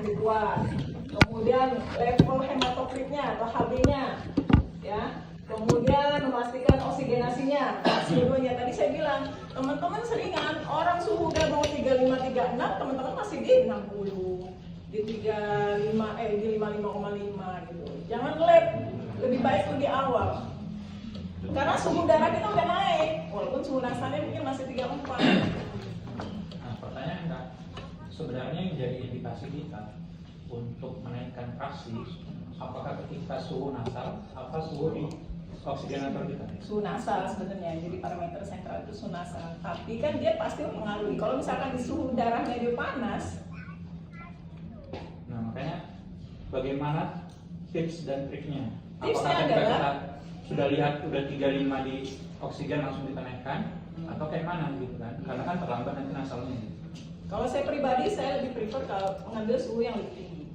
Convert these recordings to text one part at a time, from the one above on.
lebih kuat. Kemudian level hematokritnya atau HB-nya, ya. Kemudian memastikan oksigenasinya, CO2-nya. Tadi saya bilang, teman-teman seringan orang suhu udah mau 35-36, teman-teman masih di 60, di 55,5 gitu. Jangan lab, lebih baik lebih awal. Karena suhu darah kita udah naik, walaupun suhu nasanya mungkin masih 34. Nah, pertanyaan Kak, sebenarnya yang jadi indikasi kita untuk menaikkan fraksi, apakah ketika suhu nasal atau suhu di oksigenator kita? Suhu nasal sebenarnya, jadi parameter sentral itu suhu nasal. Tapi kan dia pasti mempengaruhi. Kalau misalkan di suhu darahnya dia panas. Nah, makanya bagaimana tips dan triknya? Tipsnya Apakah ketika adalah kita sudah lihat udah 35 di oksigen langsung kita naikkan, atau kayak mana gitu kan? Karena kan terlambat nanti nasalnya. kalau saya pribadi, saya lebih prefer kalau mengambil suhu yang lebih tinggi.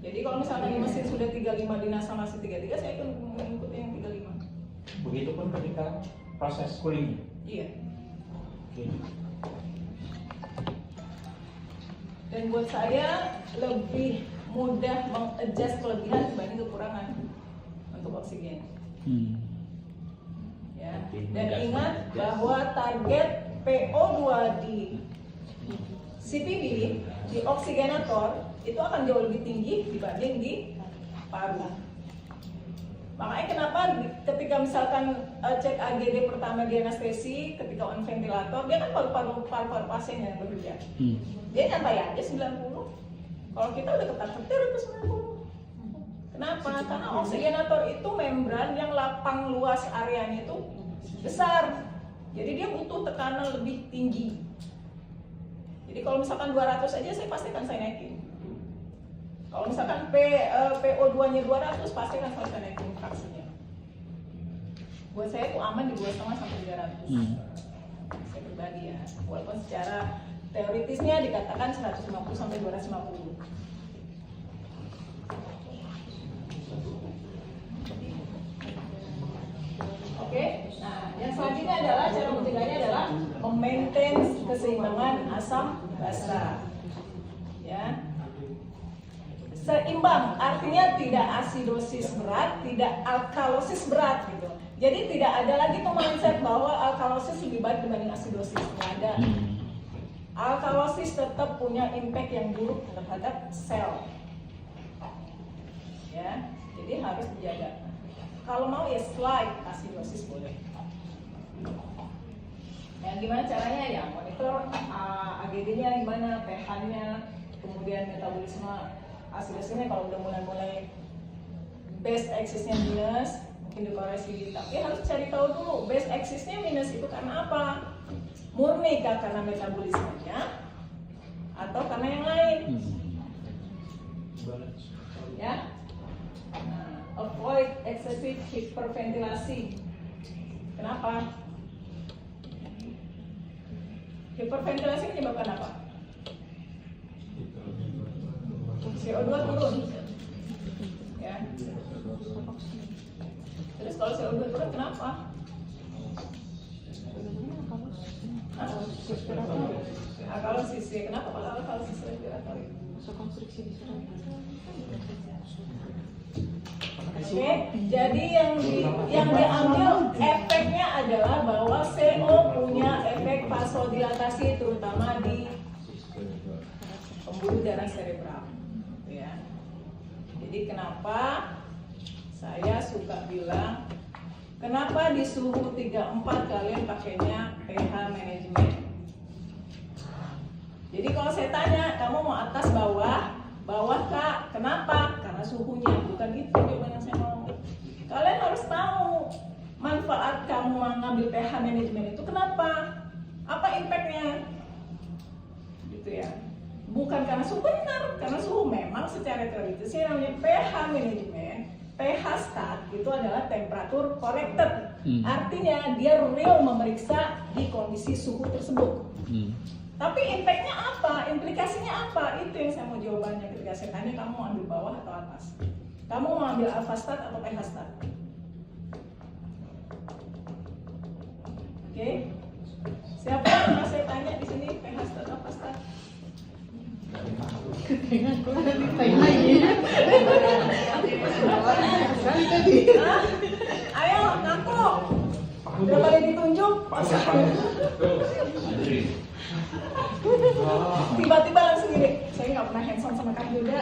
Jadi kalau misalkan di mesin sudah 35, di nasal masih 33, saya akan mengikuti yang 35. Begitupun ketika proses cooling. Iya. Oke. Dan buat saya lebih mudah mengadjust kelebihan dibanding kekurangan untuk oksigen. Ya. Dan ingat bahwa target PO2 di CPB di oksigenator itu akan jauh lebih tinggi dibanding di paru. Makanya kenapa ketika misalkan cek AGD pertama di anestesi, ketika on ventilator, dia kan paru-paru pasien yang bekerja. Dia nyantai aja 90. Kalau kita udah ketar-ketir itu 90. Kenapa? Karena oksigenator itu membran yang lapang luas areanya itu besar. Jadi dia butuh tekanan lebih tinggi. Jadi kalau misalkan 200 aja saya pastikan saya naikin. Kalau misalkan PO2-nya 200 pasti akan saya naikin fraksinya. Buat saya itu aman di 2,5 sampai 300. Saya pribadi ya. Walaupun secara teoritisnya dikatakan 150 sampai 250. Oke. Nah, yang selanjutnya adalah cara mencegahnya adalah memaintain keseimbangan asam basa. Ya. Seimbang, artinya tidak asidosis berat, tidak alkalosis berat gitu. Jadi tidak ada lagi tuh mindset bahwa alkalosis lebih baik dibanding asidosis. Nggak ada. Alkalosis tetap punya impact yang buruk terhadap sel. Ya, jadi harus dijaga. Kalau mau ya slight asidosis boleh. Ya, gimana caranya ya? Monitor AGD-nya gimana, pH-nya, kemudian metabolisme asidosisnya kalau udah mulai base axis-nya minus, mungkin dikoreksi. Tapi harus cari tahu dulu base axis-nya minus itu karena apa? Murni kah karena metabolismenya atau karena yang lain? Ya. Nah, avoid excessive hyperventilasi. Kenapa? Hiperventilasi menyebabkan apa? CO2 turun. Ya. Terus kalau CO2 turun kenapa? Alkalosis. Kenapa kalau alkalosis respiratori? Oke, jadi yang diambil efeknya adalah bahwa CO punya efek vasodilatasi terutama di pembuluh darah serebral. Ya. Jadi kenapa saya suka bilang kenapa di suhu 34 kalian pakainya pH manajemen. Jadi kalau saya tanya kamu mau atas bawah, bawah Kak, kenapa? Karena suhunya, bukan itu jawaban yang saya mau. Kalian harus tahu manfaat kamu mengambil pH manajemen itu kenapa? Apa impactnya? Gitu ya. Bukan karena suhu benar, karena suhu memang secara teoritis yang namanya pH manajemen, pH stat itu adalah temperatur corrected. Artinya dia real memeriksa di kondisi suhu tersebut. Tapi impactnya apa? Implikasinya apa? Itu yang saya mau jawabannya ketika saya tanya kamu mau ambil bawah atau atas. Kamu mau ambil alpha stat atau pH stat? Oke. Siapa yang mau saya tanya di sini pH stat atau alpha stat? Hah? Ayo, ngaku. Udah kali ditunjuk. Tiba-tiba langsung gini, saya nggak pernah handsome sama Kak Yuda.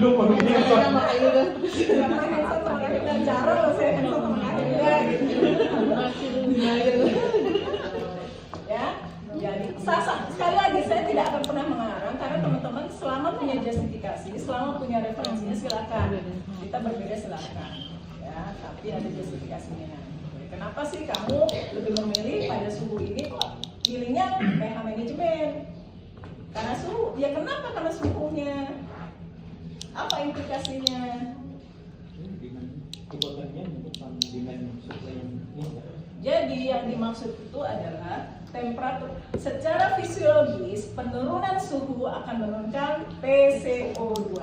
Lu perlu Nggak pernah handsome sama Kak Yuda. Jarang loh saya handsome sama Kak Yuda. Ya, jadi sekali lagi saya tidak akan pernah mengarang karena teman-teman selama punya justifikasi, selama punya referensinya silakan. Kita berbeda silakan. Ya, tapi ada justifikasinya. Kenapa sih kamu lebih memilih pada suhu ini kok pilihnya PH manajemen? Karena suhu, ya kenapa? Karena suhunya. Apa implikasinya? Jadi yang dimaksud itu adalah temperatur. Secara fisiologis, penurunan suhu akan menurunkan PCO2.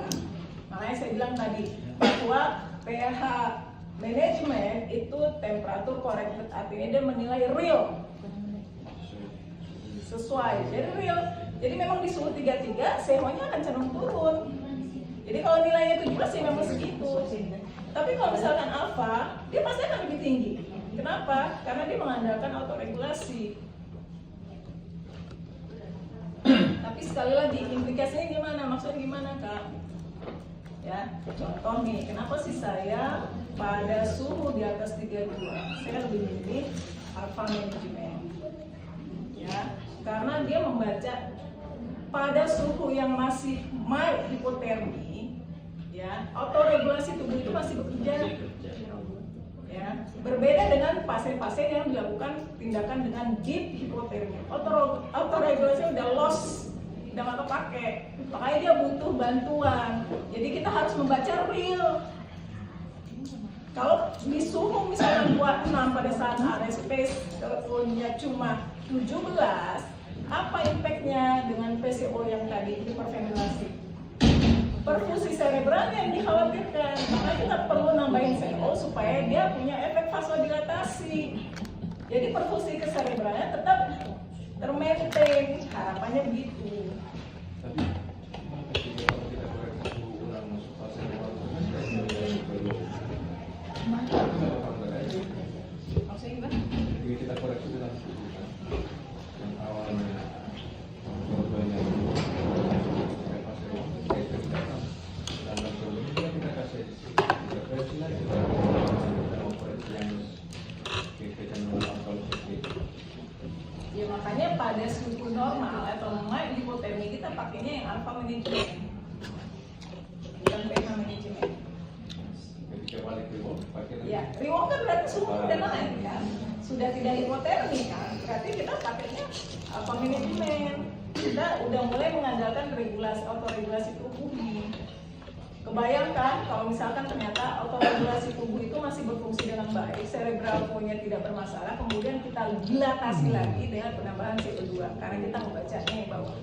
Makanya saya bilang tadi bahwa pH manajemen itu temperatur corrected, artinya dia menilai real sesuai. Jadi real. Jadi memang di suhu 33 CO-nya akan cenderung turun. Jadi kalau nilainya 17 sih memang segitu. Tapi kalau misalkan alfa, dia pasti akan lebih tinggi. Kenapa? Karena dia mengandalkan autoregulasi. Tapi sekali lagi implikasinya gimana? Maksudnya gimana, Kak? Ya, contoh nih, kenapa sih saya pada suhu di atas 32 saya lebih memilih alpha management? Ya, karena dia membaca pada suhu yang masih mild hipotermi, ya, autoregulasi tubuh itu masih bekerja. Ya, berbeda dengan pasien-pasien yang dilakukan tindakan dengan deep hipotermia. Autoregulasi udah lost, udah nggak kepake, makanya dia butuh bantuan. Jadi kita harus membaca real. Kalau di suhu misalnya buat 6 pada saat RSP teleponnya cuma 17, apa impactnya dengan PCO yang tadi hiperventilasi? Perfusi cerebral yang dikhawatirkan, maka kita perlu nambahin CO supaya dia punya efek vasodilatasi. Jadi perfusi ke cerebralnya tetap termaintain, harapannya begitu. Maksudnya gimana? Jadi kita koreksi dengan yang awalnya korbannya dan sebelumnya kita kasih koreksi lagi kita mau koreksi yang kita menolak Ya makanya pada suhu normal atau mild hipotermi kita pakainya yang alpha management, bukan PH management. ketika balik reward pakai Ya, reward kan berarti suhu udah naik kan, sudah tidak hipotermi kan, berarti kita pakainya alpha management. Kita udah mulai mengandalkan regulasi, autoregulasi tubuh nih. Kebayangkan kalau misalkan ternyata autoregulasi tubuh itu masih berfungsi dengan baik, cerebral flow-nya tidak bermasalah, kemudian kita dilatasi lagi dengan penambahan CO2 karena kita membacanya yang bawah.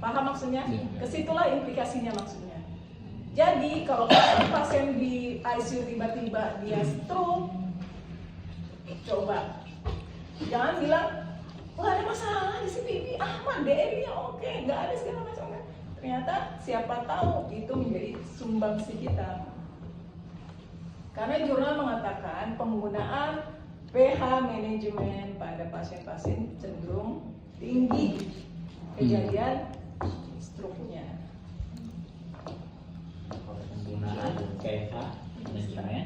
Paham maksudnya? Kesitulah implikasinya maksudnya. Jadi kalau pasien di ICU tiba-tiba dia stroke, coba jangan bilang wah ada masalah di CPB, aman, DRI-nya oke, nggak ada segala macam. Ternyata siapa tahu itu menjadi sumbangsi kita. Karena jurnal mengatakan penggunaan pH manajemen pada pasien-pasien cenderung tinggi kejadian stroke-nya. Penggunaan pH manajemen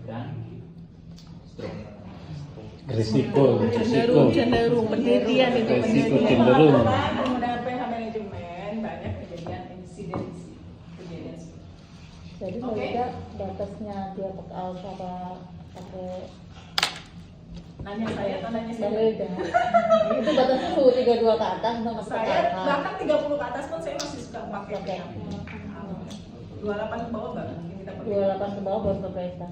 dan stroke. Risiko cenderung penelitian itu Risiko Jadi cenderung. mengatakan penggunaan pH manajemen banyak kejadian insidensi kejadian stroke. Jadi Oke. mereka batasnya dia pakai alfa apa pakai Nanya saya atau nanya saya? beda. Itu batasnya suhu 32 ke atas nggak masuk Saya alfa. bahkan 30 ke atas pun saya masih suka pakai Oke. 28 ke bawah nggak mungkin kita pakai. 28 ke bawah baru ke pesta.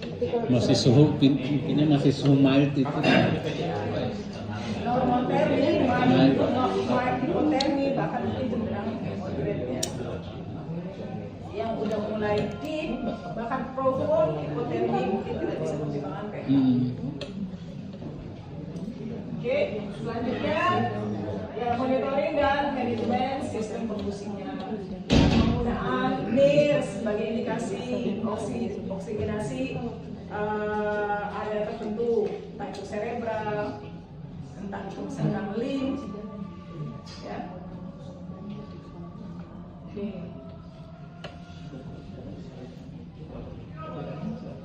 Tapi kalau masih suhu intinya masih suhu mild itu. Normotermi, mild hipotermi, bahkan mungkin cenderung moderate ya. Yang udah mulai deep, bahkan profound hipotermi mungkin tidak bisa pertimbangan pH. Oke, selanjutnya ya monitoring dan manajemen sistem perfusingnya. Penggunaan NIR sebagai indikasi oksigenasi area tertentu, entah itu cerebral, entah itu misalkan limf, ya. Oke.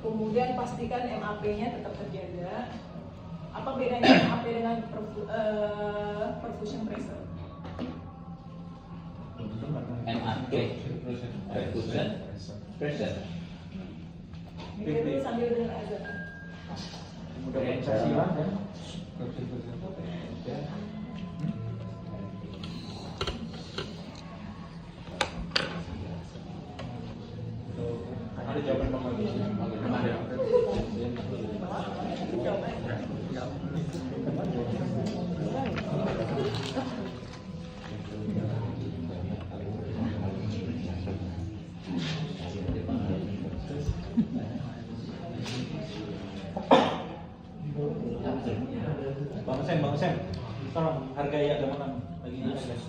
Kemudian pastikan MAP-nya tetap terjaga. Apa bedanya MAP dengan perfusion pressure? MAP perfusion pressure. Mikir dulu sambil dengan azan. Udah Pancasila kan? Ada jawaban Bang Agus? Bang Sem, tolong hargai agama kamu lagi ini guys.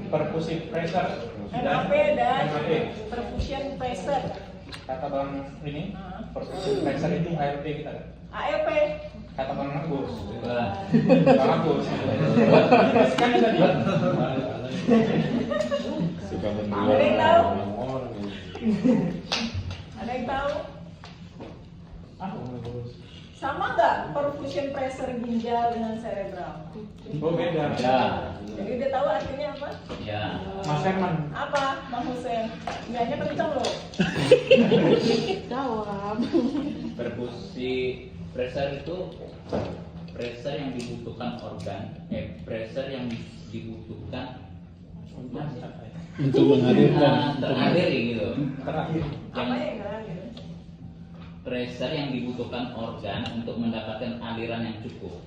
Perfusion pressure MAP dan perfusion pressure. Kata Bang ini, perfusion pressure itu ARP kita kan? ARP. Kata Bang Agus. Wah. Bang Agus. Kan tadi. Suka Ada yang tahu? Ada yang tahu? Sama nggak perfusion pressure ginjal dengan cerebral? Oh beda. Ya. Jadi udah tahu artinya apa? Ya. Mas Herman. Apa, Bang Hussein? Ianya kencang loh. Jawab. Perfusi pressure itu pressure yang dibutuhkan organ, pressure yang dibutuhkan untuk mengalirkan teraliri gitu. Terakhir. Apa yang terakhir? Pressure yang dibutuhkan organ untuk mendapatkan aliran yang cukup.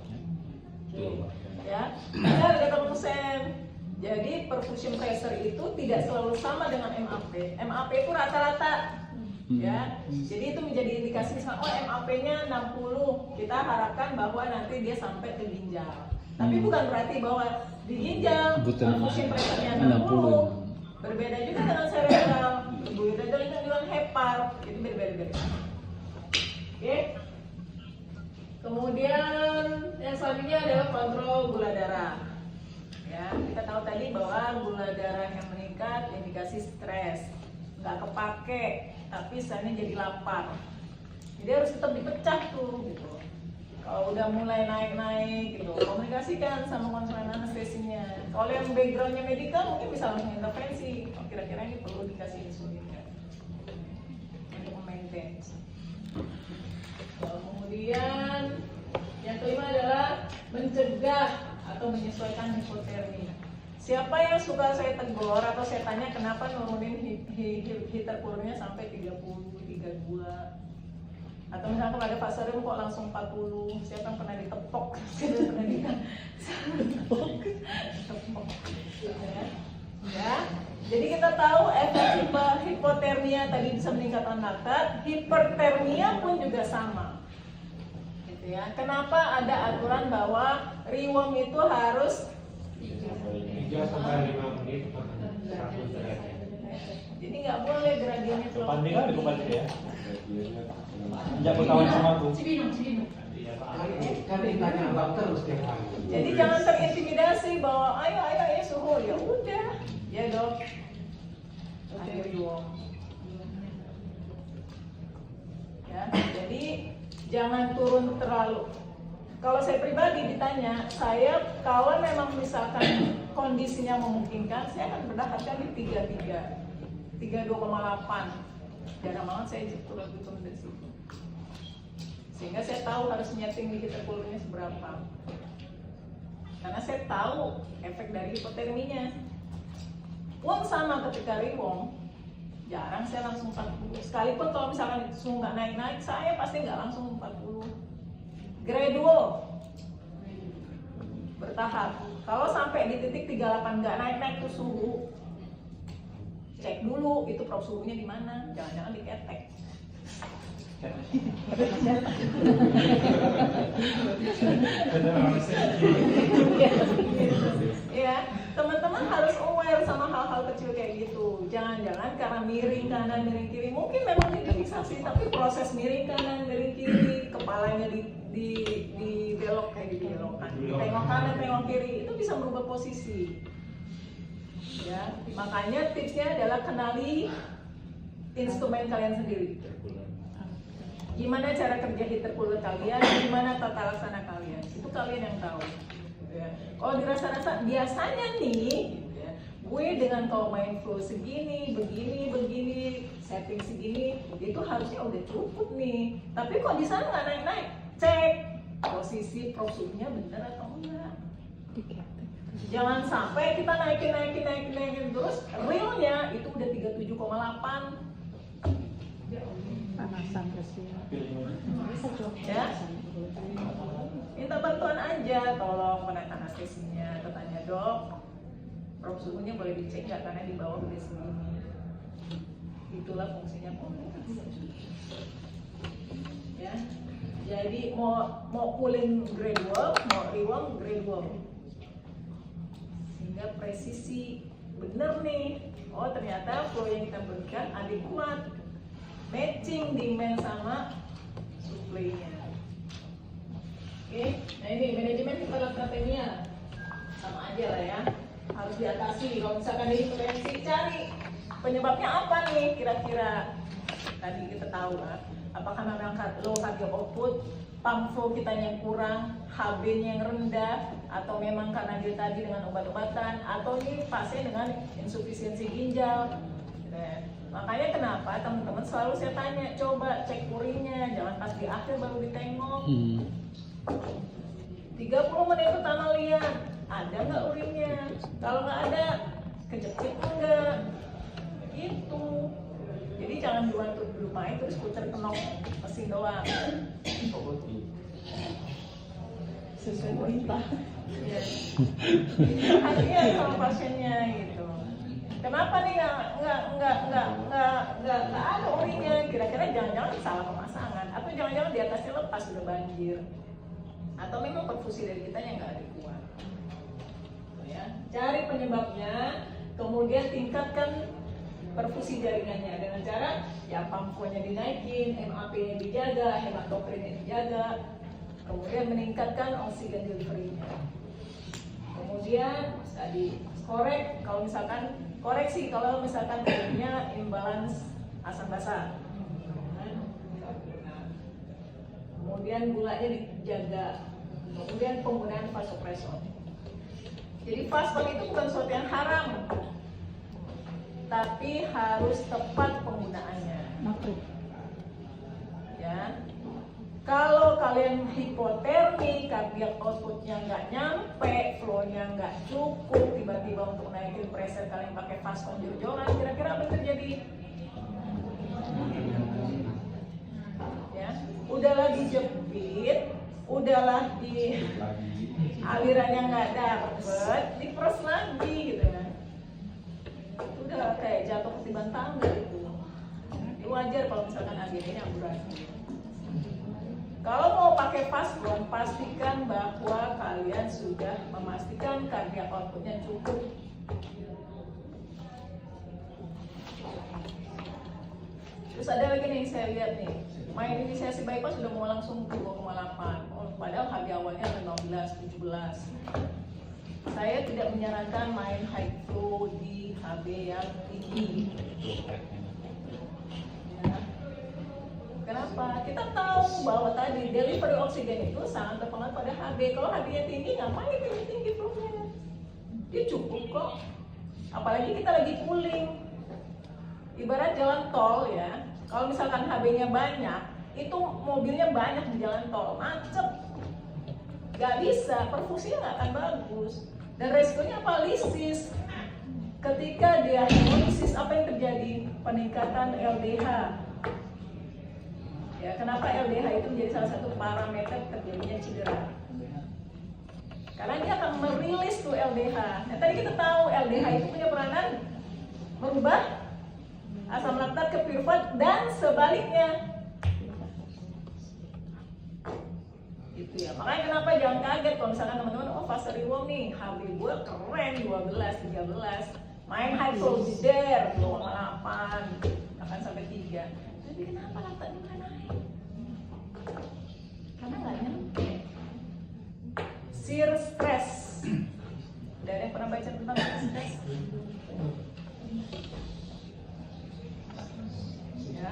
Tuh. Ya, benar kata Bang Hussein. Jadi perfusion pressure itu tidak selalu sama dengan MAP. MAP itu rata-rata. Ya, jadi itu menjadi indikasi misalnya, oh MAP-nya 60, kita harapkan bahwa nanti dia sampai ke ginjal. Tapi bukan berarti bahwa di ginjal perfusion pressure-nya 60. Berbeda juga dengan cerebral, berbeda juga dengan hepar, itu berbeda-beda. Oke. Kemudian yang selanjutnya adalah kontrol gula darah. Ya, kita tahu tadi bahwa gula darah yang meningkat indikasi stres, nggak kepake, tapi misalnya jadi lapar. Jadi harus tetap dipecah tuh gitu. Kalau udah mulai naik-naik gitu, komunikasikan sama konsulen anestesi anestesinya. Kalau yang backgroundnya medikal mungkin bisa langsung intervensi. Oh, kira-kira ini perlu dikasih insulin nggak? Untuk maintain. Kemudian yang kelima adalah mencegah atau menyesuaikan hipotermia. Siapa yang suka saya tegur atau saya tanya kenapa nurunin heater coolnya sampai 30, 32, atau misalnya pada fase rem kok langsung 40, siapa yang pernah ditepok? Siapa pernah ditepok? Ya. Jadi kita tahu efek hipotermia tadi bisa meningkatkan laktat, hipertermia pun juga sama. Gitu ya. Kenapa ada aturan bahwa reward itu harus 3-5 menit per 100 derajat. jadi nggak boleh gradiennya terlalu Banding kan dikembali ya. Gradiennya Sejak berkawan sama aku. Kan ditanya abang terus tiap hari. Jadi jangan terintimidasi bahwa ayo suhu, ya udah, ya dok. Ada reward. Ya, jadi jangan turun terlalu. Kalau saya pribadi ditanya, saya kalau memang misalkan kondisinya memungkinkan, saya akan berdasarkan di 33, 32,8. Jarang banget saya turun dari situ. Sehingga saya tahu harus nyeting di heater coolernya seberapa. Karena saya tahu efek dari hipoterminya. Pun sama ketika reward, jarang saya langsung 40. Sekalipun kalau misalkan suhu nggak naik-naik, saya pasti nggak langsung 40. Gradual, bertahap. Kalau sampai di titik 38 nggak naik-naik tuh suhu, cek dulu itu prop suhunya di mana. Jangan-jangan diketek. Ya, teman-teman harus aware sama hal-hal kecil kayak gitu. Jangan-jangan karena miring kanan miring kiri, mungkin memang difiksasi, tapi proses miring kanan miring kiri, kepalanya dibelok kayak dibelokkan, tengok kanan tengok kiri, itu bisa merubah posisi. Ya, makanya tipsnya adalah kenali instrumen kalian sendiri. Gimana cara kerja heater cooler kalian, gimana tata laksana kalian, itu kalian yang tahu. Ya. Kalau dirasa-rasa biasanya nih, ya, gue dengan kalau main flow segini, begini, setting segini, itu harusnya udah cukup nih. Tapi kok di sana nggak naik-naik, cek posisi prop suhunya bener atau enggak. Jangan sampai kita naikin terus, realnya itu udah 37,8. Panasan bersih. Ya, minta bantuan aja, tolong menaik anestesinya, tanya dok, prop suhunya boleh dicek nggak karena di bawah udah segini. Itulah fungsinya komunikasi. Ya, jadi mau cooling gradual, mau reward gradual, sehingga presisi bener nih. Oh ternyata flow yang kita berikan adekuat, matching demand sama supply-nya. Oke, nah ini manajemen hiperlaktatemia sama aja lah ya, harus diatasi. Kalau misalkan hipertensi, cari penyebabnya apa nih kira-kira. Tadi kita tahu lah, apakah memang low cardiac output, pump flow kita yang kurang, HB-nya yang rendah, atau memang karena dia tadi dengan obat-obatan, atau ini pasien dengan insufisiensi ginjal. Nah, makanya kenapa teman-teman selalu saya tanya, coba cek urinnya, jangan pas di akhir baru ditengok. 30 menit pertama lihat, ada nggak urinnya? Kalau nggak ada, kejepit enggak? Gitu. Jadi jangan duduk main terus putar kenop mesin doang. Sesuai perintah. Ya. Hati-hati sama pasiennya gitu. Kenapa nih nggak ada urinnya? Kira-kira jangan-jangan salah pemasangan, atau jangan-jangan di atasnya lepas sudah banjir, atau memang perfusi dari kita yang nggak adekuat. Ya, cari penyebabnya, kemudian tingkatkan perfusi jaringannya dengan cara ya pampuannya dinaikin, MAP-nya dijaga, hematokrinnya dijaga, kemudian meningkatkan oksigen delivery-nya. Kemudian tadi koreksi kalau misalkan terjadinya imbalance asam basa. Kemudian gulanya dijaga. Kemudian penggunaan vasopresor. Jadi fasting itu bukan sesuatu yang haram, tapi harus tepat penggunaannya. Makruh. Ya, kalau kalian hipotermi, cardiac outputnya nggak nyampe, flow-nya nggak cukup, tiba-tiba untuk naikin pressure kalian pakai fasting jor-joran, kira-kira apa yang terjadi? Ya, udahlah dijepit, udahlah di alirannya nggak dapet, diperes lagi gitu kan. Itu udah kayak jatuh ketiban tangga itu. Ini wajar kalau misalkan AGD-nya amburadul. Kalau mau pakai fastlon, pastikan bahwa kalian sudah memastikan cardiac outputnya cukup. Terus ada lagi nih saya lihat nih, main inisiasi bypass sudah mau langsung ke 2,8. Padahal HB awalnya 15, 17. Saya tidak menyarankan main high flow di HB yang tinggi. Ya. Kenapa? Kita tahu bahwa tadi delivery oksigen itu sangat berpengaruh pada HB. Kalau HB-nya tinggi, ngapain tinggi flow-nya? Dia cukup kok. Apalagi kita lagi pooling. Ibarat jalan tol ya, kalau misalkan HB-nya banyak, itu mobilnya banyak di jalan tol, macet. Gak bisa, perfusinya nggak akan bagus. Dan resikonya apa? Lisis. Ketika dia hemolisis, apa yang terjadi? Peningkatan LDH. Ya, kenapa LDH itu menjadi salah satu parameter terjadinya cedera? Karena dia akan merilis tuh LDH. Nah, tadi kita tahu LDH itu punya peranan merubah asam laktat ke piruvat dan sebaliknya. Gitu ya. Makanya kenapa jangan kaget kalau misalkan teman-teman, oh fase reward nih, HB gue keren 12, 13, main high flow jeder 2,8, akan sampai 3. Tapi kenapa laktatnya nggak naik? Karena nggak nyampe. Shear stress. Udah ada yang pernah baca tentang shear stress? Ya.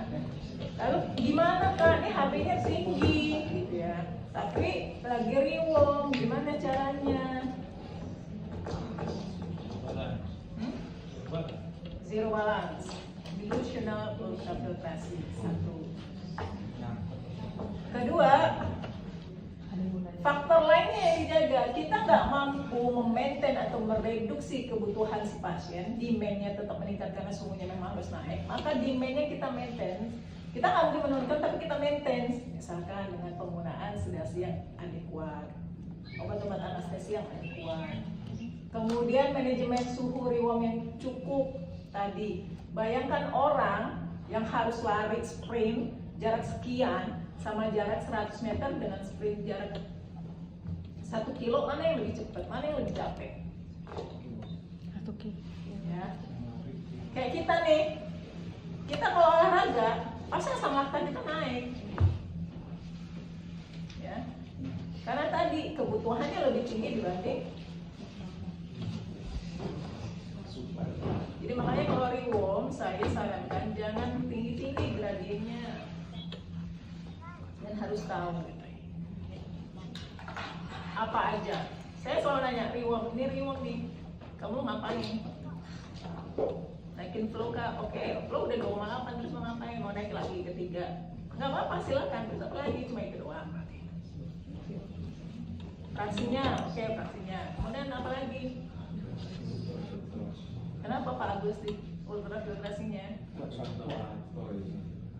Lalu gimana kan? Ini HB-nya tinggi, gitu ya. Tapi lagi reward, gimana caranya? Zero balance, delusional ultrafiltrasi. Satu. Kedua, faktor lainnya yang dijaga. Kita nggak mampu memaintain atau mereduksi kebutuhan si pasien, demand-nya tetap meningkat karena suhunya memang harus naik. Maka demand-nya kita maintain. Kita nggak mungkin menurunkan, tapi kita maintain. Misalkan dengan penggunaan sedasi yang adekuat, obat-obat anestesi yang adekuat. Kemudian manajemen suhu reward yang cukup tadi. Bayangkan orang yang harus lari sprint jarak sekian sama jarak 100 meter dengan sprint jarak 1 kilo, mana yang lebih cepat, mana yang lebih capek? 1 kilo. Ya. Kayak kita nih, kita kalau olahraga pasti asam laktat kita naik. Ya. Karena tadi kebutuhannya lebih tinggi dibanding. Jadi makanya kalau reworm saya sarankan jangan tinggi-tinggi gradiennya. Dan harus tahu apa aja. Saya selalu nanya reworm nih, kamu ngapain? Naikin flow kah? Oke, flow udah 2,8, terus mau ngapain? Mau naik lagi ke 3? Nggak apa-apa, silakan, tetap lagi, cuma itu doang. Fraksinya, oke fraksinya. Kemudian apa lagi? Kenapa Pak Agusti ultrafiltrasinya?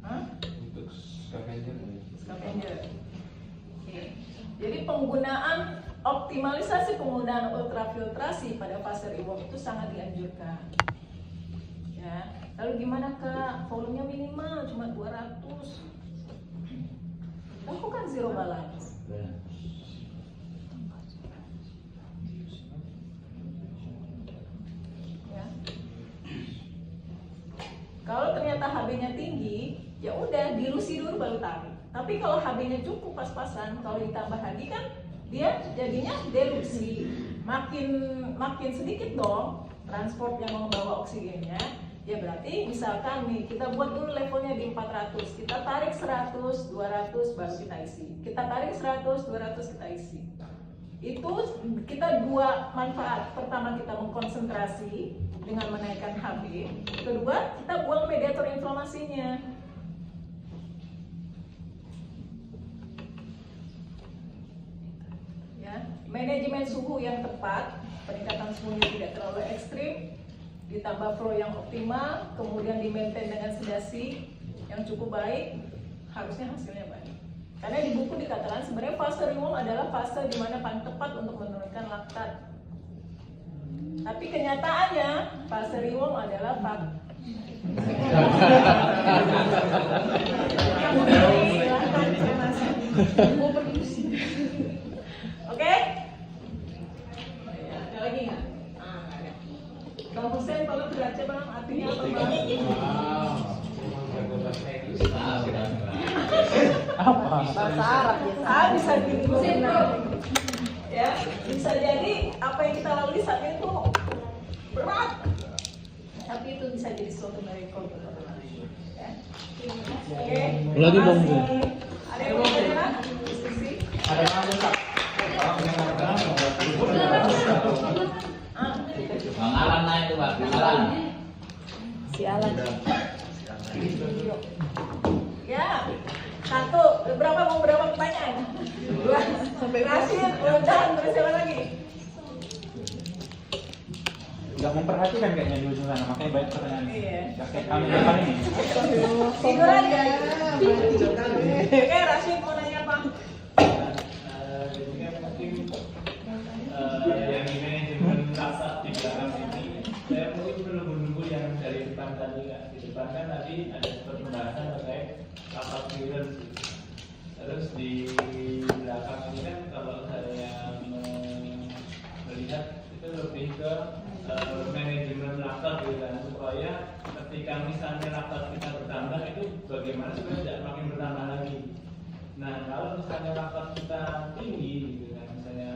Hah? Untuk scavenger. Scavenger. Oke. Jadi penggunaan optimalisasi penggunaan ultrafiltrasi pada fase reward itu sangat dianjurkan. Ya. Lalu gimana Kak? Volumenya minimal cuma 200. Lakukan zero balance. Ya. Kalau ternyata HB-nya tinggi, ya udah dilusi dulu baru tarik. Tapi kalau HB-nya cukup pas-pasan, kalau ditambah lagi kan dia jadinya delusi. Makin sedikit dong transport yang membawa oksigennya. Ya berarti misalkan nih kita buat dulu levelnya di 400, kita tarik 100, 200 baru kita isi. Kita tarik 100, 200 kita isi. Itu kita dua manfaat. Pertama, kita mengkonsentrasi dengan menaikkan HB. Kedua, kita buang mediator inflamasinya. Ya, manajemen suhu yang tepat, peningkatan suhunya tidak terlalu ekstrim, ditambah flow yang optimal, kemudian di-maintain dengan sedasi yang cukup baik, harusnya hasilnya baik. Karena di buku dikatakan sebenarnya fase reward adalah fase di mana paling tepat untuk menurunkan laktat. Tapi kenyataannya fase reward adalah Oke? Ada lagi nggak? Nggak ada. Bang Hussein, kalau baca bang artinya apa bang? Apa? Bahasa Arab ya. Bisa diikutin ya, bisa jadi apa yang kita lalui saat itu berat, tapi itu bisa jadi suatu miracle buat orang lain. Ya. Oke. Lagi, Bang. Ada yang mau tanya? Diskusi? Ada yang mau Bang Alan naik tuh Pak, Bang Alan. Si Alan. Ya. Satu, berapa pertanyaan? Dua. Rasid, Rojan, terus siapa lagi? Nggak memperhatikan kayaknya di ujung sana, makanya banyak pertanyaan. Iya. Nggak kayak kami depan ini. Tidur aja. Oke, Rasid mau nanya apa? Yang ini manajemen laktat di belakang ini, saya mungkin perlu menunggu yang dari depan tadi. Di depan kan tadi ada pembahasan terkait laktat clearance. Terus di belakang ini kan kalau saya melihat itu lebih ke manajemen laktat gitu kan, supaya ketika misalnya laktat kita bertambah itu bagaimana supaya tidak makin bertambah lagi. Nah kalau misalnya laktat kita tinggi gitu kan, misalnya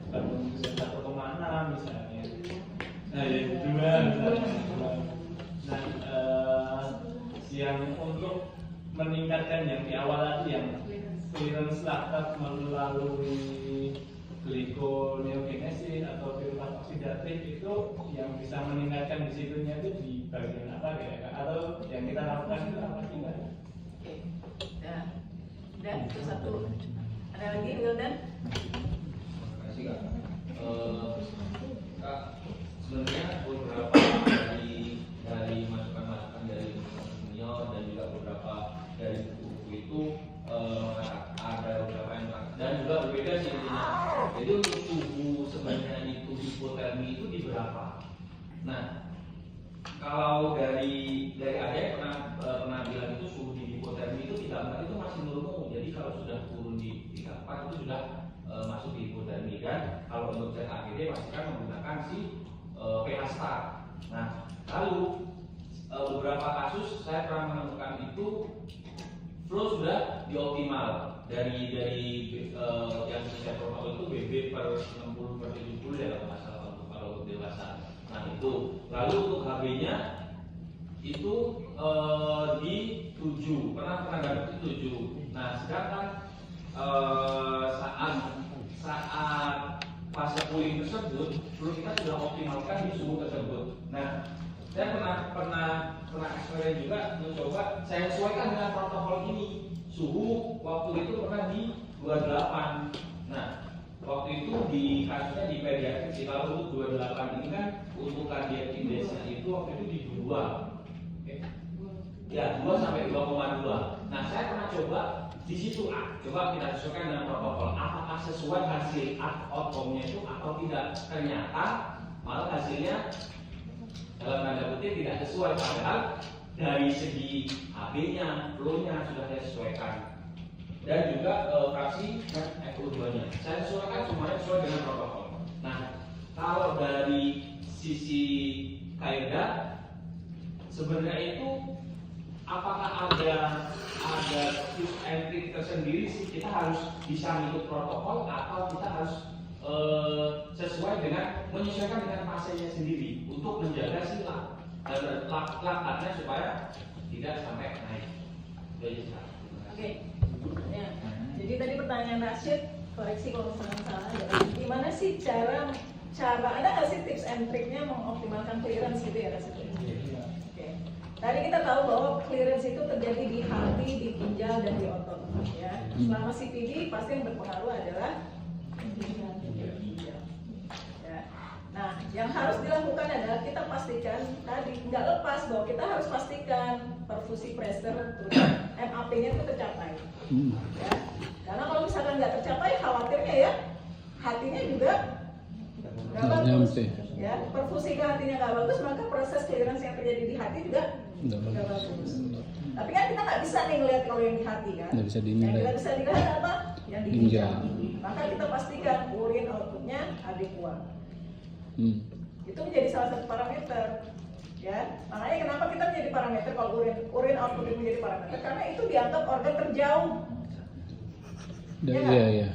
kandung 1,6 misalnya, nah ya 2 misalnya. Nah yang untuk meningkatkan yang di awal tadi yang clearance laktat melalui glikoneogenesis atau piruvat oksidatif itu yang bisa meningkatkan di situnya itu di bagian apa ya, atau yang kita lakukan itu apa sih Mbak? Oke. Ya. Udah, itu satu. Ada lagi, Wildan? Terima kasih Kak. Kak, sebenarnya beberapa dari masukan-masukan dari senior dan juga beberapa dari buku-buku itu ada beberapa yang dan juga berbeda sih intinya. Jadi untuk suhu sebenarnya itu hipotermi itu di berapa? Nah, kalau dari ada pernah bilang itu suhu di hipotermi itu 34 itu masih normal. Jadi kalau sudah turun di 34 itu sudah masuk di hipotermi, dan kalau untuk zat AGD pastikan menggunakan si pH star. Nah, lalu beberapa kasus saya pernah menemukan itu flow sudah dioptimal dari yang saya protokol itu BB per 60 per 70 ya kalau untuk dewasa. Nah itu lalu untuk HB-nya itu di 7 pernah dapat di 7. Nah sedangkan saat fase cooling tersebut perlu kita sudah optimalkan di suhu tersebut. Nah saya pernah eksperimen juga mencoba saya sesuaikan dengan protokol ini, suhu waktu itu pernah di 28. Nah waktu itu di kasusnya di pediatrik sih, kalau untuk 28 ini kan untuk cardiac index-nya itu waktu itu di 2. Ya 2 sampai 2,2. Nah saya pernah coba di situ coba kita sesuaikan dengan protokol, apakah sesuai hasil outcome-nya itu atau tidak. Ternyata malah hasilnya dalam tanda kutip tidak sesuai, padahal dari segi HB-nya, flow-nya sudah saya sesuaikan, dan juga fraksi FO2-nya saya sesuaikan, semuanya sesuai dengan protokol. Nah kalau dari sisi kaidah sebenarnya itu apakah ada tips and trick tersendiri sih, kita harus bisa mengikut protokol atau kita harus sesuai dengan menyesuaikan dengan fasenya sendiri untuk menjaga si laktatnya supaya tidak sampai naik. Oke. Ya. Jadi tadi pertanyaan Rashid, koreksi kalau misalnya salah ya. Gimana sih cara ada nggak sih tips and triknya mengoptimalkan clearance gitu ya Kak? Oke. Tadi kita tahu bahwa clearance itu terjadi di hati, di ginjal dan di otot ya. Selama CPD pasti yang berpengaruh adalah ginjal. Ya. Nah, yang harus dilakukan adalah kita pastikan tadi nggak lepas bahwa kita harus pastikan perfusi pressure terus MAP-nya itu tercapai. Ya. Karena kalau misalkan nggak tercapai, khawatirnya ya hatinya juga nggak bagus. Ya, perfusi ke hatinya nggak bagus, maka proses clearance yang terjadi di hati juga nggak bagus. Tapi kan kita nggak bisa nih ngelihat kalau yang di hati kan. Nggak bisa Yang dinilai. kita bisa dilihat apa? Yang di ginjal. Maka kita pastikan urin outputnya adekuat. Itu menjadi salah satu parameter. Ya, makanya kenapa kita menjadi parameter kalau urin output itu menjadi parameter? Karena itu dianggap organ terjauh. Ya kan? Iya.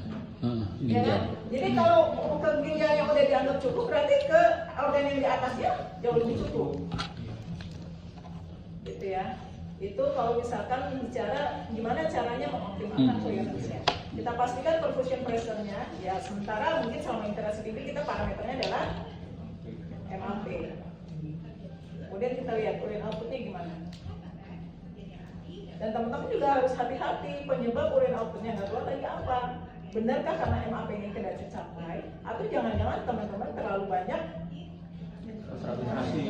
Ya kan? Jadi kalau ke ginjal yang udah dianggap cukup, berarti ke organ yang di atasnya jauh lebih cukup. Gitu ya. Itu kalau misalkan bicara gimana caranya mengoptimalkan clearance-nya. Kita pastikan perfusion pressure-nya, ya sementara mungkin selama interaksi TV kita parameternya adalah MAP. Kemudian kita lihat urin outputnya gimana. Dan teman-teman juga harus hati-hati penyebab urin outputnya nggak keluar lagi apa. Benarkah karena MAP-nya tidak tercapai, atau jangan-jangan teman-teman terlalu banyak konsentrasi.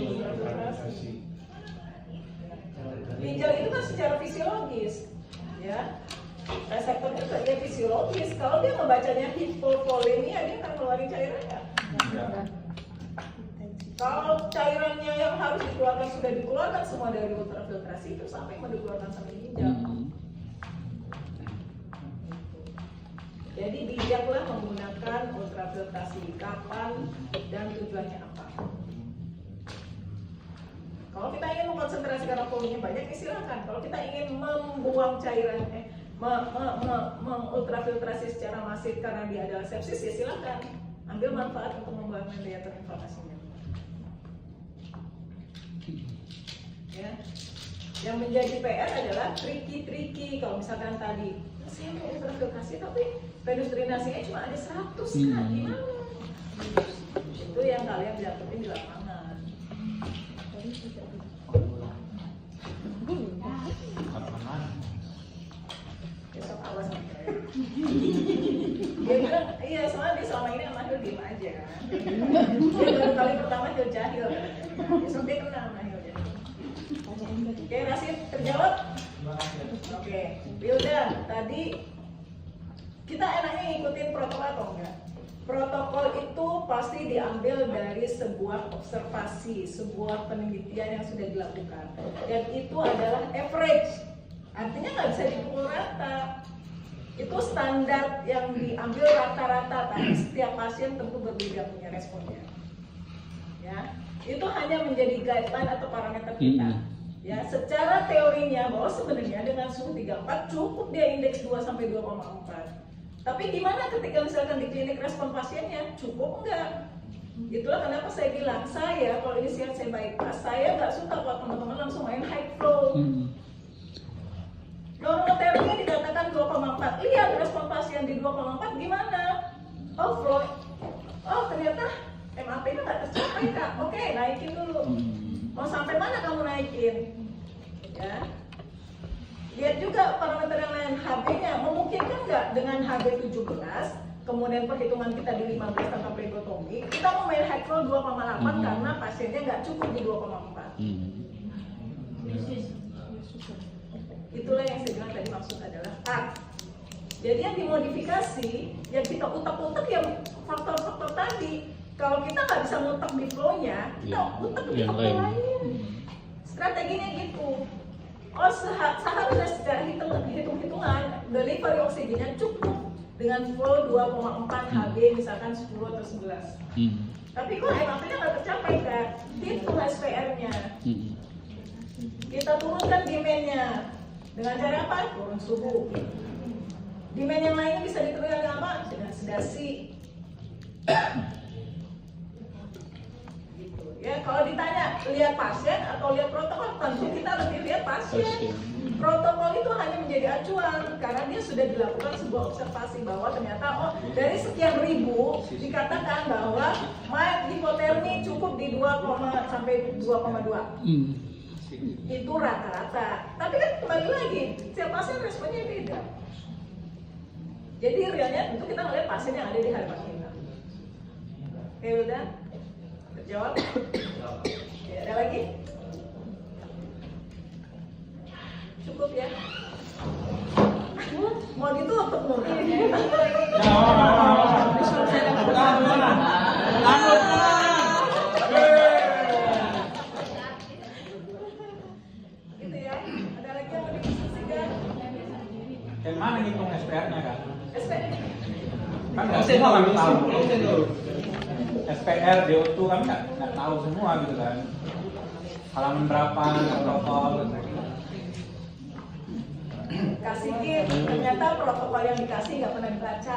Ginjal itu kan secara fisiologis, ya. Reseptornya juga dia fisiologis. Kalau dia membacanya hipovolemia, dia akan keluarin cairannya. Kalau cairannya yang harus dikeluarkan sudah dikeluarkan semua dari ultrafiltrasi, itu sampai mau dikeluarkan sampai ginjal. Jadi bijaklah menggunakan ultrafiltrasi kapan dan tujuannya apa. Kalau kita ingin mengkonsentrasikan volumenya banyak, ya silakan. Kalau kita ingin membuang cairan, mengultrafiltrasi secara masif karena dia adalah sepsis, ya silakan. Ambil manfaat untuk membuang mediator inflamasinya. Ya. Yang menjadi PR adalah tricky. Kalau misalkan tadi saya mau ultrafiltrasi tapi venous drenasinya cuma ada 100, nah gimana? Itu yang kalian dapetin di lapangan. Besok awas nih. Dia bilang, iya soalnya dia selama ini sama Hil diem aja. Dia baru kali pertama Hil jahil. Besok dia kena sama Hil jahil. Oke, Rasid terjawab? Oke, Wilda, tadi kita enaknya ngikutin protokol atau enggak? Protokol itu pasti diambil dari sebuah observasi, sebuah penelitian yang sudah dilakukan. Dan itu adalah average, artinya nggak bisa dipukul rata. Itu standar yang diambil rata-rata, tapi setiap pasien tentu berbeda punya responnya. Ya, itu hanya menjadi guideline atau parameter kita. Ya, secara teorinya bahwa sebenarnya dengan suhu 34 cukup dia indeks 2 sampai 2,4. Tapi gimana ketika misalkan di klinik respon pasiennya cukup enggak? Itulah kenapa saya bilang, saya kalau ini siap saya bypass, saya nggak suka kalau teman-teman langsung main high flow. Normotherapy dikatakan 2,4. Lihat respon pasien di 2,4 gimana? Oh flow, oh ternyata MAP-nya nggak tercapai Kak. Oke, naikin dulu. Mau sampai mana kamu naikin? Ya. Lihat juga parameter yang lain, HB-nya memungkinkan nggak dengan HB 17, kemudian perhitungan kita di 15 tanpa plekotomi, kita mau main high flow 2,8 karena pasiennya nggak cukup di 2,4. Itulah yang saya bilang tadi maksud adalah jadi yang dimodifikasi, yang kita utak-utak yang faktor-faktor tadi. Kalau kita nggak bisa ngutak di flow-nya, kita utak di faktor lain. Strateginya gitu. Oh seharusnya secara hitung-hitungan delivery oksigennya cukup dengan flow 2,4 Hb misalkan 10 atau 11. Tapi kok MAP-nya nggak tercapai kan? Hitung SPR-nya. Kita turunkan demand-nya dengan cara apa? Turun suhu. Demand yang lainnya bisa diturunkan dengan apa? Dengan sedasi. Ya, kalau ditanya lihat pasien atau lihat protokol, tentu kita lebih lihat pasien. Protokol itu hanya menjadi acuan karena dia sudah dilakukan sebuah observasi bahwa ternyata dari sekian ribu dikatakan bahwa mild hipotermi cukup di 2, sampai 2,2. Itu rata-rata. Tapi kan kembali lagi, setiap pasien responnya beda. Jadi realnya tentu kita melihat pasien yang ada di hadapan kita. Oke, udah? Terjawab? Ya, ada lagi? Cukup ya? Mau ditutup mungkin? Gitu ya? Ada lagi yang mau didiskusikan? Yang mana ngitung SPR-nya kan? SPR? Kan nggak semua kami tahu. SPR, DO2 kami nggak tahu semua gitu kan. Halaman berapa, protokol, gitu. Kasih kit, ternyata protokol yang dikasih nggak pernah dibaca.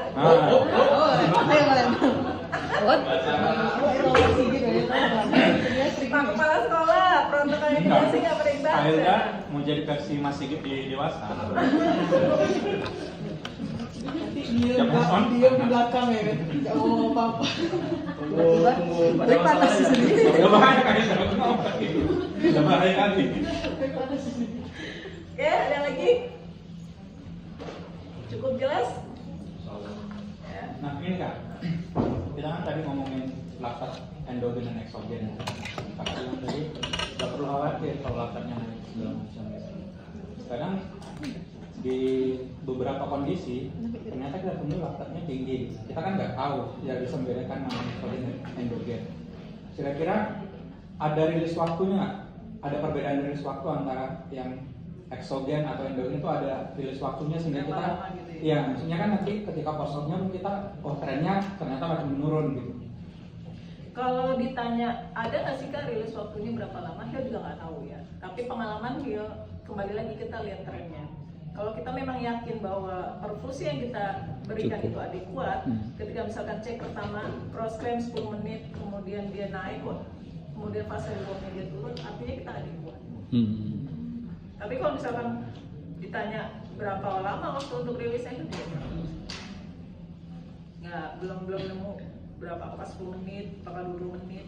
Pak Kepala Sekolah, protokol yang dikasih nggak pernah dibaca. Akhirnya mau jadi versi Mas Sigit di dewasa. Dia di belakang ya kan, nggak mau apa-apa. Tiba-tiba panas sendiri. Udah bahaya kan? Udah bahaya kali. Oke, ada lagi? Cukup jelas? Ya. Nah ini Kak, kita kan tadi ngomongin laktat endogen dan eksogen. Kakak bilang tadi nggak perlu khawatir kalau laktatnya naik segala macam. Kadang di beberapa kondisi ternyata kita temui laktatnya tinggi. Kita kan nggak tahu, ya bisa membedakan mana eksogen dan endogen. Kira-kira ada rilis waktunya nggak? Ada perbedaan rilis waktu antara yang eksogen atau endogen itu ada rilis waktunya sehingga Berapa kita, lama gitu ya? ya maksudnya kan nanti ketika postopnya kita, trennya ternyata makin menurun gitu. Kalau ditanya ada nggak sih Kak rilis waktunya berapa lama, saya juga nggak tahu ya. Tapi pengalaman dia kembali lagi kita lihat trennya. Kalau kita memang yakin bahwa perfusi yang kita berikan itu adekuat, ketika misalkan cek pertama cross-clamp 10 menit, kemudian dia naik, kemudian fase rewardnya dia turun, artinya kita adekuat. Tapi kalau misalkan ditanya berapa lama waktu untuk rilisnya itu belum nemu berapa, apakah 10 menit, apakah 20 menit.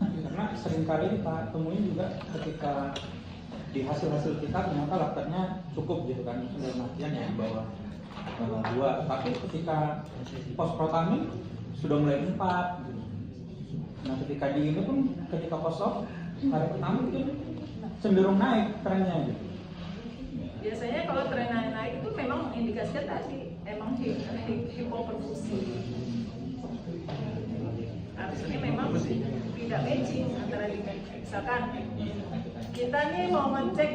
Karena seringkali kita temuin juga ketika di hasil-hasil kita ternyata laktatnya cukup gitu kan, dalam artian ya bawah 2, tapi ketika post protamin sudah mulai 4 gitu. Nah ketika di ini pun ketika post op hari pertama itu cenderung naik trennya gitu. Biasanya kalau tren naik itu memang indikasinya tadi emang hipoperfusi. Artinya memang tidak matching antara misalkan kita nih mau ngecek,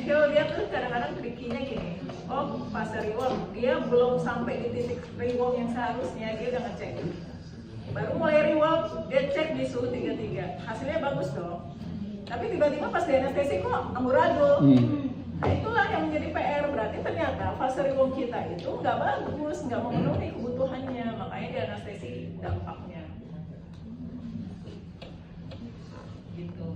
dia tuh kadang-kadang trikinya gini, fase reward dia belum sampai di titik reward yang seharusnya, dia udah ngecek, baru mulai reward dia cek di suhu 33, hasilnya bagus dong, tapi tiba-tiba pas di anestesi kok amburadul. Nah itulah yang menjadi PR, berarti ternyata fase reward kita itu nggak bagus, nggak memenuhi kebutuhannya, makanya di anestesi dampaknya gitu.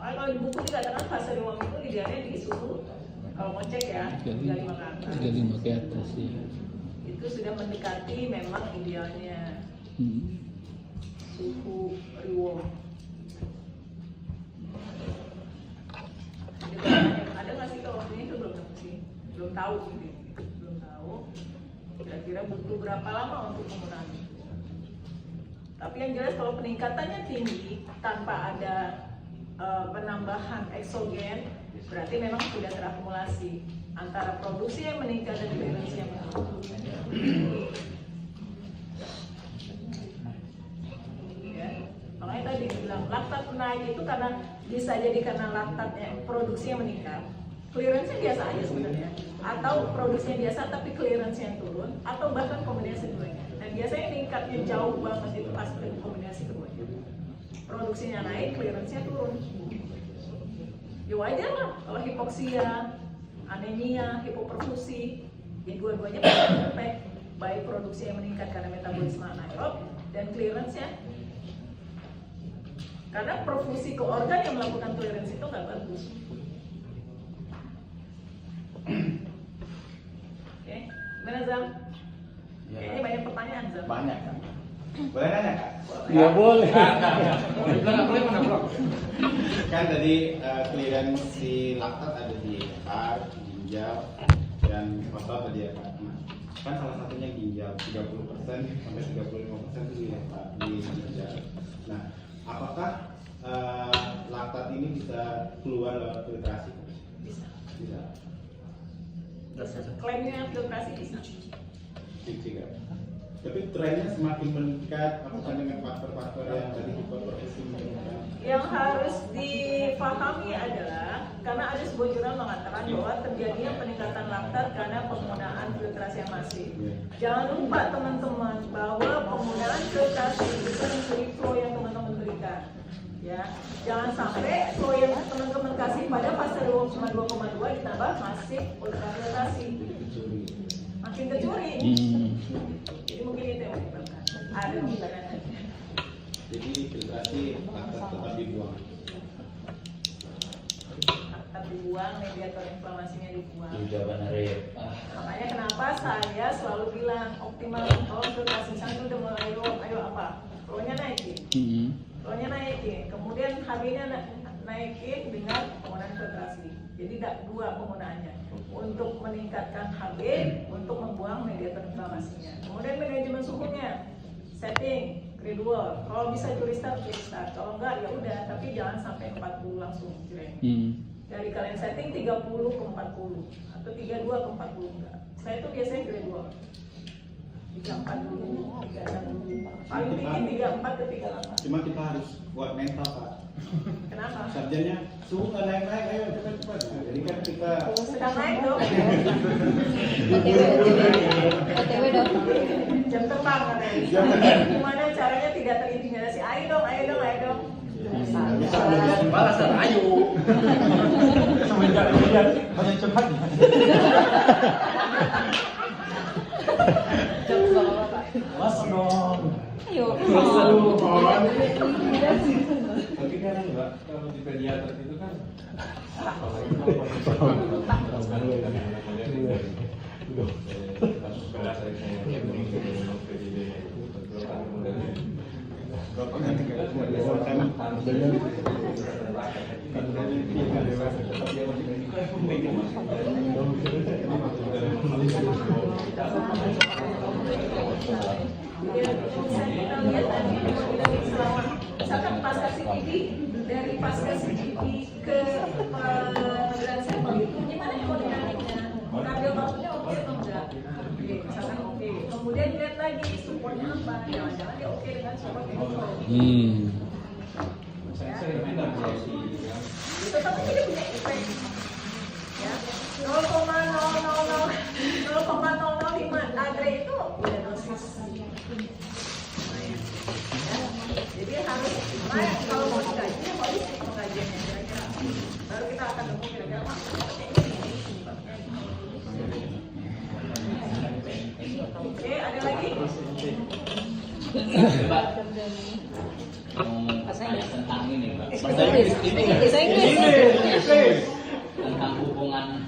Kalau di buku dikatakan fase reward itu idealnya di suhu, kalau mau cek ya 35 ke atas. 35 ke atas ya. Itu sudah mendekati memang idealnya suhu reward. Ada nggak sih kalau waktunya itu belum tahu gitu, belum tahu. Kira-kira butuh berapa lama untuk mengurangi. Tapi yang jelas kalau peningkatannya tinggi tanpa ada penambahan eksogen, berarti memang sudah terakumulasi antara produksi yang meningkat dan clearance yang menurun. Ya, makanya tadi bilang laktat naik itu karena bisa jadi karena laktatnya produksinya meningkat, clearance-nya biasa aja sebenarnya, atau produksinya biasa tapi clearance-nya turun, atau bahkan kombinasi keduanya. Dan biasanya meningkatnya jauh banget itu pas kombinasi keduanya. Produksinya naik, clearance-nya turun. Ya wajar lah kalau hipoksia, anemia, hipoperfusi, ya dua-duanya berimpact, baik produksi yang meningkat karena metabolisme anaerob dan clearance-nya Karena perfusi ke organ yang melakukan toleransi itu nggak bagus. Oke, gimana Zam? Kayaknya banyak pertanyaan Zam. Banyak kan? Boleh nanya kak? Ya boleh. Kan tadi clearance si laktat ada di heart, ginjal, dan otot tadi ya kak. Nah, kan salah satunya ginjal 30% sampai 35% itu di ginjal. Nah, apakah laktat ini bisa keluar lewat filtrasi? Bisa. Bisa. Klaimnya filtrasi bisa. Cuci kan? Tapi trennya semakin meningkat, apakah dengan faktor-faktor yang tadi hiperperfusi menurunkan? Yang harus dipahami adalah karena ada sebuah jurnal mengatakan bahwa terjadinya peningkatan laktat karena penggunaan filtrasi yang masif. Jangan lupa teman-teman bahwa penggunaan filtrasi bisa mencuri flow yang teman-teman berikan. Ya, jangan sampai flow yang teman-teman kasih pada fase 2,2 ditambah masif ultrafiltrasi. Makin kecuri. Jadi mungkin itu yang menyebabkan. Ada pembicaraan. Jadi filtrasi laktat tetap dibuang. Laktat dibuang, mediator inflamasinya dibuang. Jawaban Arif. Makanya kenapa saya selalu bilang optimal kalau filtrasi saya udah mulai ayo apa? Flow-nya naikin. Flow-nya naikin. Kemudian HB-nya naikin dengan penggunaan filtrasi. Jadi dua penggunaannya. Untuk meningkatkan HB, untuk membuang mediator inflamasinya. Kemudian manajemen suhunya, setting, gradual. Kalau bisa restart, restart. Kalau enggak ya udah, tapi jangan sampai 40 langsung cireng. Dari kalian setting 30 ke 40 atau 32 ke 40 enggak. Saya tuh biasanya gradual. 34 dulu, 36 dulu. Paling tinggi 34 ke 38. Cuma kita harus kuat mental kak. Kenapa? Sarjanya suhu nggak naik-naik, ayo cepat-cepat. Nah, jadi kan kita Sedang naik dong. OTW dong. Jam terbang katanya. Gimana caranya tidak terintimidasi? Ayo dong, ayo dong, ayo dong. bisa balasan, ayo. Semenjak lihat banyak cepat. Mas dong. Ayo. Tapi kan enggak, kalau di pediater itu kan Misalkan pasca CTP, dari pasca CTP ke pengambilan sampel itu gimana hemodinamiknya? Kardiobautnya oke atau enggak? Oke, misalkan oke. Kemudian lihat lagi supportnya apa? Jangan-jangan dia oke dengan support ini. Tetap aja dia punya efek. Ya, 0,005 adre itu udah dosis. Jadi harus naik kalau mau dikaji ya holistik pengkajiannya kira-kira. Baru kita akan nemu kira-kira Oke, ada lagi? Mbak, mau tanya tentang ini, Mbak. Bahasa Inggris. Tentang hubungan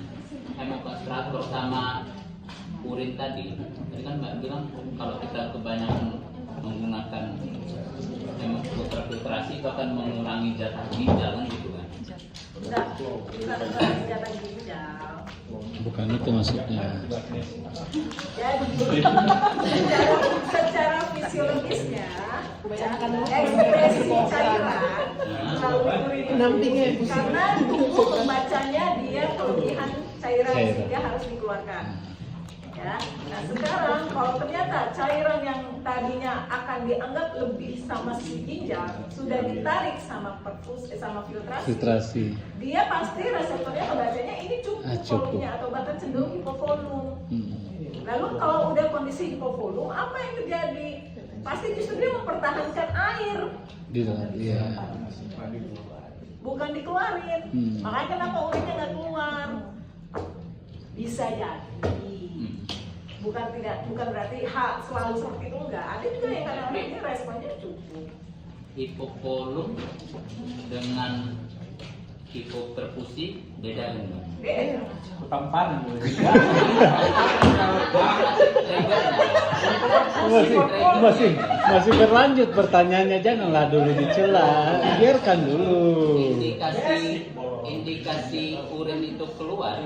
hemokonstrator sama urin tadi. Tadi kan Mbak bilang kalau kita kebanyakan menggunakan filtrasi itu akan mengurangi jatah ginjal kan gitu kan? Enggak, bukan mengurangi jatah ginjal. Bukan itu maksudnya. Jadi secara fisiologisnya ekspresi cairan melalui urin karena tubuh membacanya dia kelebihan cairan sehingga harus dikeluarkan. Ya. Nah sekarang kalau ternyata cairan yang tadinya akan dianggap lebih sama si ginjal sudah ditarik sama sama filtrasi, dia pasti reseptornya pembacanya ini cukup volumenya atau bahkan cenderung hipovolum. Lalu kalau udah kondisi hipovolum, apa yang terjadi? Pasti justru dia mempertahankan air, bukan dikeluarin. Makanya kenapa urinnya nggak keluar? Bisa jadi. Bukan berarti selalu seperti itu enggak. Ada juga yang kadang-kadang ini responnya cukup. hipokolum dengan hipoperfusi beda kan? Tamparan masih berlanjut pertanyaannya, janganlah dulu dicela, biarkan dulu. Indikasi urin itu keluar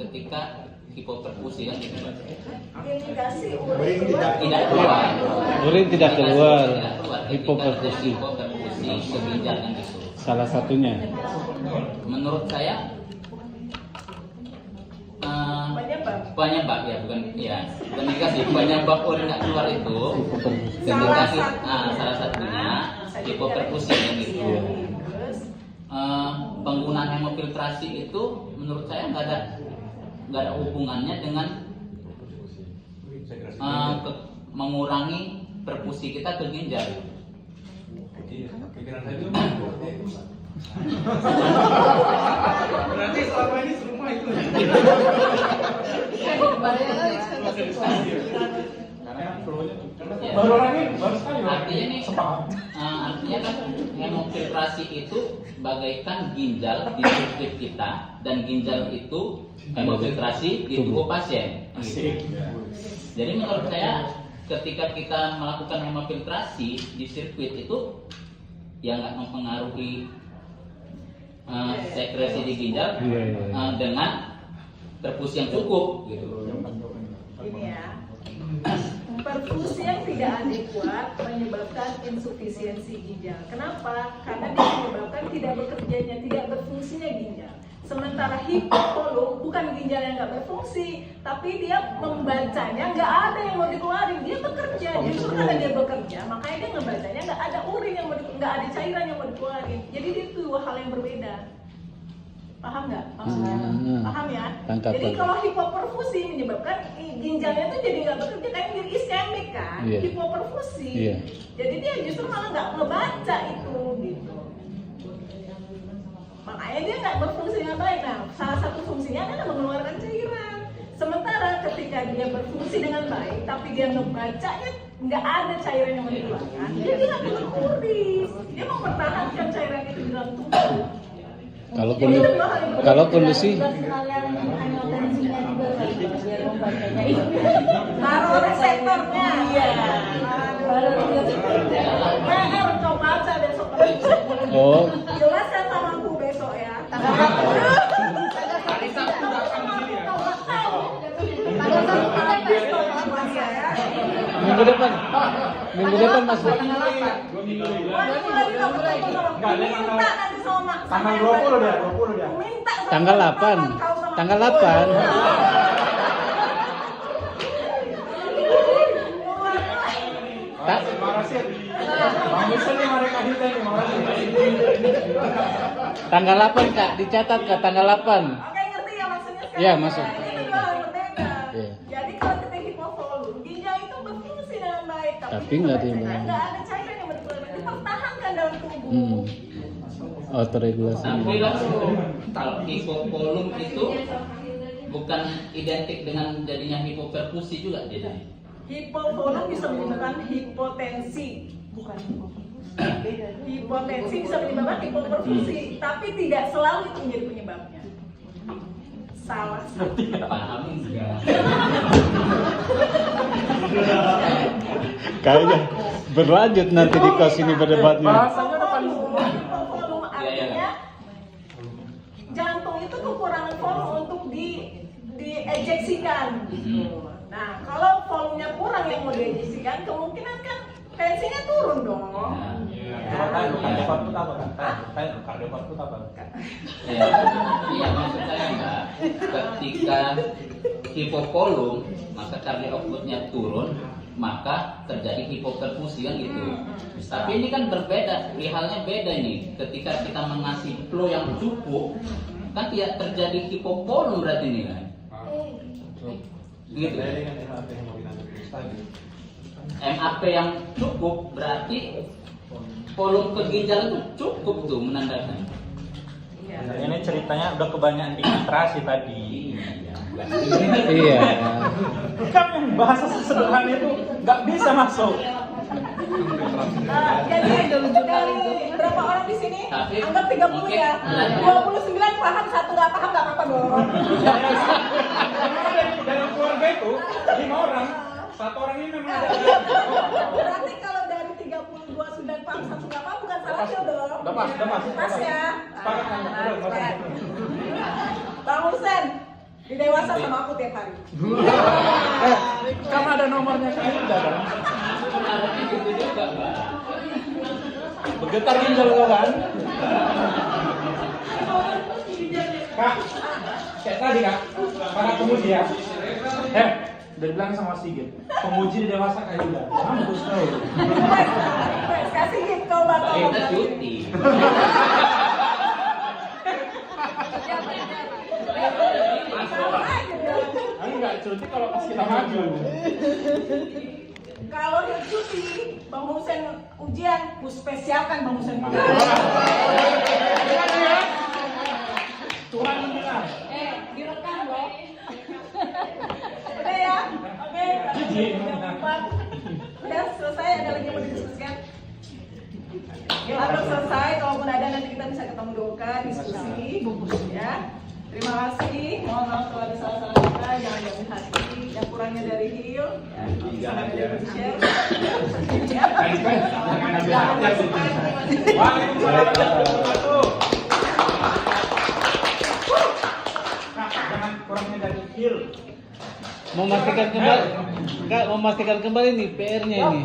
ketika hipoperfusi kan gitu. Indikasi Tidak keluar. Urin tidak keluar, Ketika hipoperfusi. hipoperfusi ke ginjal kan gitu. Salah satunya. Menurut saya penyebab ya bukan indikasi penyebab urin nggak keluar itu indikasi salah satunya hipoperfusi kan gitu. Penggunaan hemofiltrasi itu menurut saya nggak ada hubungannya dengan mengurangi perfusi kita ke ginjal. Pikiran saya juga Berarti selama ini semua itu. baru lagi baru sekali Artinya nih, artinya kan hemofiltrasi itu bagaikan ginjal di sirkuit kita dan ginjal itu hemofiltrasi di tubuh pasien. Jadi menurut saya ketika kita melakukan hemofiltrasi di sirkuit itu yang nggak mempengaruhi sekresi di ginjal dengan perfusi yang cukup gitu. Ini ya, perfusi yang tidak adekuat menyebabkan insufisiensi ginjal. Kenapa? Karena dia menyebabkan tidak berfungsinya ginjal. Sementara hipokolum bukan ginjal yang nggak berfungsi, tapi dia membacanya nggak ada yang mau dikeluarin, dia bekerja. Justru karena dia bekerja, makanya dia ngebacanya nggak ada urin yang mau nggak ada cairan yang mau dikeluarin. Jadi itu dua hal yang berbeda. Paham nggak? Paham ya? Tangkap. Jadi kalau hipoperfusi menyebabkan ginjalnya tuh jadi nggak bekerja, kayak jadi iskemik kan? Iya. Hipoperfusi. Iya. Jadi dia justru malah nggak ngebaca itu gitu. Makanya dia nggak berfungsi dengan baik. Nah, salah satu fungsinya adalah mengeluarkan cairan. Sementara ketika dia berfungsi dengan baik, tapi dia ngebacanya nggak ada cairan yang mau dikeluarkan, dia nggak keluar urin. Dia mempertahankan cairan itu di dalam tubuh. Kalau kondisi taruh reseptornya. Iya. Kau baca besok. oh Jelaskan sama aku besok ya. minggu depan masuk. tanggal 20 dia. Tanggal 8. Tanggal 8. Tanggal 8 Kak, dicatat Kak, tanggal 8. Oke, ngerti ya maksudnya sekarang? Iya, masuk. Ini dua hal yang berbeda. Iya. Jadi kalau kita hipovolum, ginjal itu berfungsi dengan baik, Tapi nggak ada yang nggak ada cairan yang berkeluar, dipertahankan dalam tubuh. Autoregulasi. Tapi kalau hipokolum itu bukan identik dengan jadinya hipoperfusi juga dia. Hipovolum bisa menyebabkan hipotensi, bukan hipotensi bisa menyebabkan hipoperfusi, tapi tidak selalu itu menjadi penyebabnya. Salah. Paham enggak? Kayaknya berlanjut nanti di kelas ini berdebatnya. Hipovolum artinya jantung itu kekurangan volume untuk diejeksikan. Nah, kalau volumenya kurang yang mau diejeksikan, kemungkinan kan tensinya turun dong. Kardiopat itu apa kan? Kardiopat itu apa? Iya, maksud saya enggak. Ketika hipokolum, maka cardiac output-nya turun, maka terjadi hipoperfusi kan gitu. Tapi ini kan berbeda, halnya beda nih. Ketika kita mengasih flow yang cukup, kan tidak terjadi hipokolum berarti ini kan. Gitu. MAP yang cukup berarti volume ke ginjal itu cukup tuh menandakan. Ini ceritanya udah kebanyakan dikonsentrasi tadi. Iya. Kan yang bahasa sederhana itu nggak bisa masuk. Jadi dari berapa orang di sini? Tapi Anggap 30 mungkin ya. ada- 29 paham, 1 nggak paham nggak apa-apa dong. Karena dalam keluarga itu 5 orang, 1 orang ini memang ada. Berarti kalau dari 32 sudah paham, 1 nggak paham bukan salah dia dong. Udah pas. Pas ya. Sepakat kan? Nah, Bang Husen, di dewasa sama aku tiap hari. Karena ada nomornya kan udah kan. Harusnya gitu juga, Mbak. Bergetar ginjal lo kan. Kak, kayak tadi Kak, para pemuji ya. Udah bilang sama Sigit, pemuji dewasa kayak udah. Mampus tau. Wes, kasih gift kau batal. Kita cuti. Enggak cuti kalau pas kita maju. Kalau dia cuti, Bang Husen ujian, ku spesialkan Bang Husen. Tuhan mendengar. Direkam loh. Udah ya? Oke. Udah selesai, ada lagi yang mau didiskusikan? Lalu selesai, kalaupun ada nanti kita bisa ketemu Doka, diskusi. Ya. Terima kasih. Mohon maaf kalau ada salah-salah kata, jangan jauhin hati. Yang kurangnya dari Hil, ya, bisa dari share. Ya. Jangan ambil hati ya. Waalaikumsalam. Waalaikumsalam. Kak, jangan kurangnya dari Hil. Memastikan kembali, Kak, memastikan kembali nih PR-nya ini.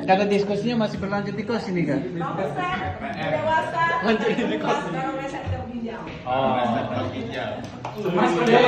Karena diskusinya masih berlanjut di kos ini, Kak. Bang Husen, dewasa, kalau reseptor ginjal. Mas Kode.